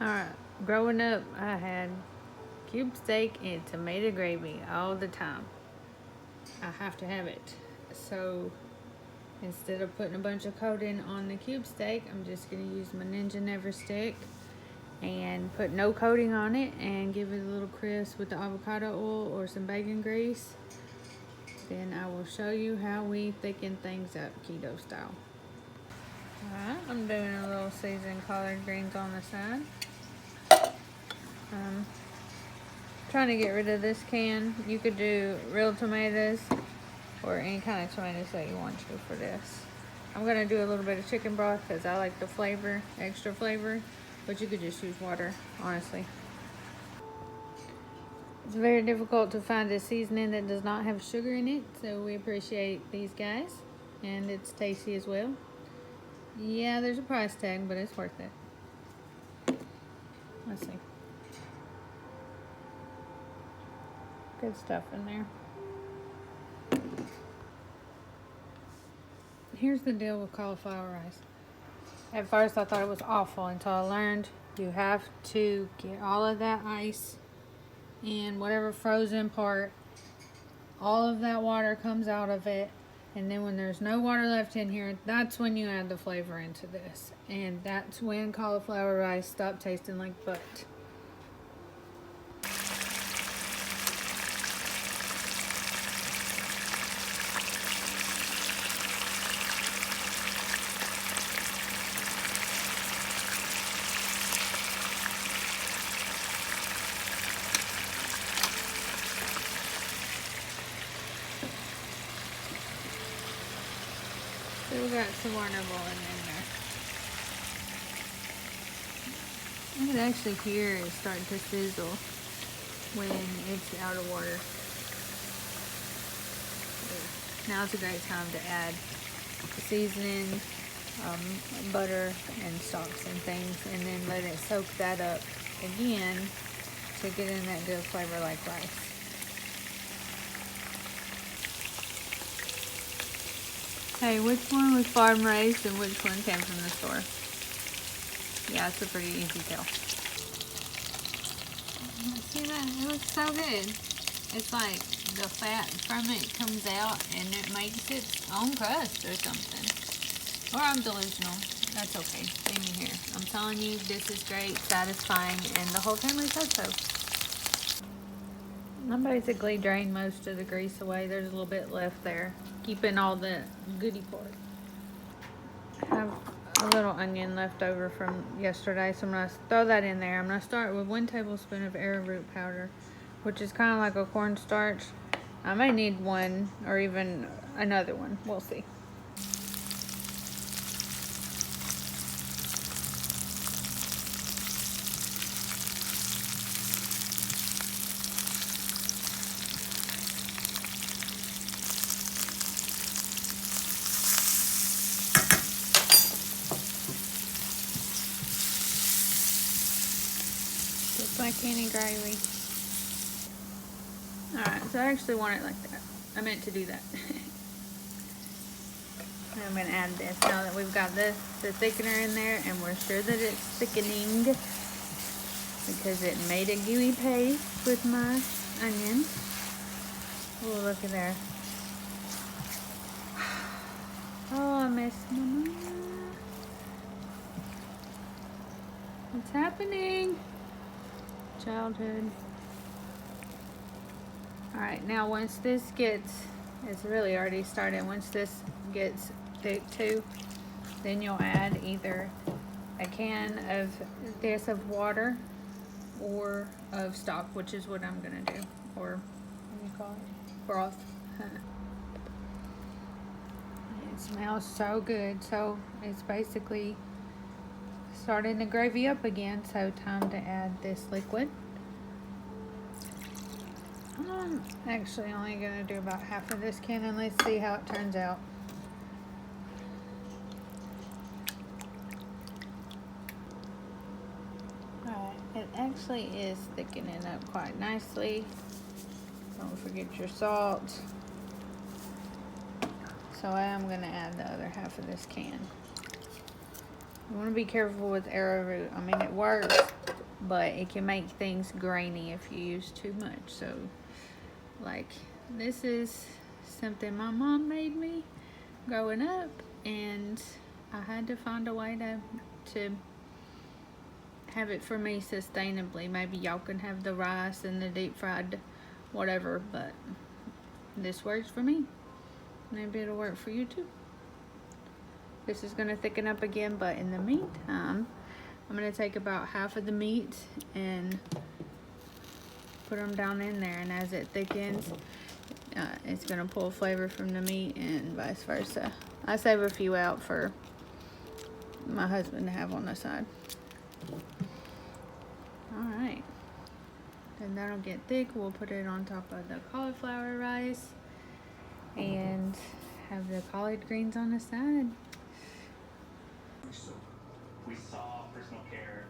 Alright, growing up, I had cube steak and tomato gravy all the time. I have to have it. So instead of putting a bunch of coating on the cube steak, I'm just going to use my Ninja Never Stick and put no coating on it and give it a little crisp with the avocado oil or some bacon grease. Then I will show you how we thicken things up keto style. Alright, I'm doing a little seasoned collard greens on the side. Trying to get rid of this can. You could do real tomatoes or any kind of tomatoes that you want to for this. I'm going to do a little bit of chicken broth because I like the flavor, extra flavor, but you could just use water, honestly. It's very difficult to find a seasoning that does not have sugar in it, so we appreciate these guys, and it's tasty as well. Yeah, there's a price tag, but it's worth it. Let's see. Good stuff in there. Here's the deal with cauliflower rice. At first I thought it was awful until I learned you have to get all of that ice and whatever frozen part, all of that water comes out of it, and then when there's no water left in here, that's when you add the flavor into this, and that's when cauliflower rice stopped tasting like butt. Still got some more nibbling in there. I can actually hear it starting to sizzle when it's out of water. Now's a great time to add seasoning, butter and stalks and things, and then let it soak that up again to get in that good flavor like rice. Hey, which one was farm raised and which one came from the store? Yeah, it's a pretty easy tell. See that? It looks so good. It's like the fat from it comes out and it makes its own crust or something. Or I'm delusional. That's okay. See me here. I'm telling you, this is great, satisfying, and the whole family says so. I basically drained most of the grease away. There's a little bit left there, keeping all the goody part. I have a little onion left over from yesterday, so I'm going to throw that in there. I'm going to start with 1 tablespoon of arrowroot powder, which is kind of like a cornstarch. I may need one or even another one. We'll see. Just like any gravy. Alright, so I actually want it like that. I meant to do that. I'm going to add this now that we've got the thickener in there, and we're sure that it's thickening because it made a gooey paste with my onions. Oh, look at there. Oh, I missed my mama. What's happening? Childhood. Alright, now once this gets, it's really already started, once this gets thick too, then you'll add either a can of this of water or of stock, which is what I'm going to do, or what do you call it? Broth. It smells so good, so it's basically starting to gravy up again, so time to add this liquid. I'm actually only going to do about half of this can, and let's see how it turns out. Alright, it actually is thickening up quite nicely. Don't forget your salt. So I am going to add the other half of this can. You want to be careful with arrowroot. I mean, it works, but it can make things grainy if you use too much. So like this is something my mom made me growing up, and I had to find a way to have it for me sustainably. Maybe y'all can have the rice and the deep fried whatever, but this works for me. Maybe it'll work for you too. This is gonna thicken up again, but in the meantime, I'm gonna take about half of the meat and put them down in there, and as it thickens, it's gonna pull flavor from the meat and vice versa. I save a few out for my husband to have on the side. Alright, then that'll get thick. We'll put it on top of the cauliflower rice and have the collard greens on the side. We saw personal care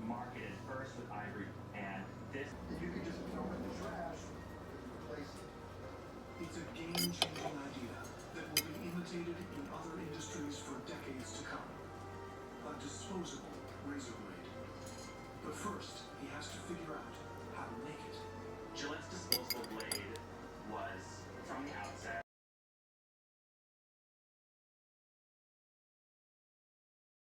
marketed first with ivory, and this you can just throw it in the trash, replace it. It's a game-changing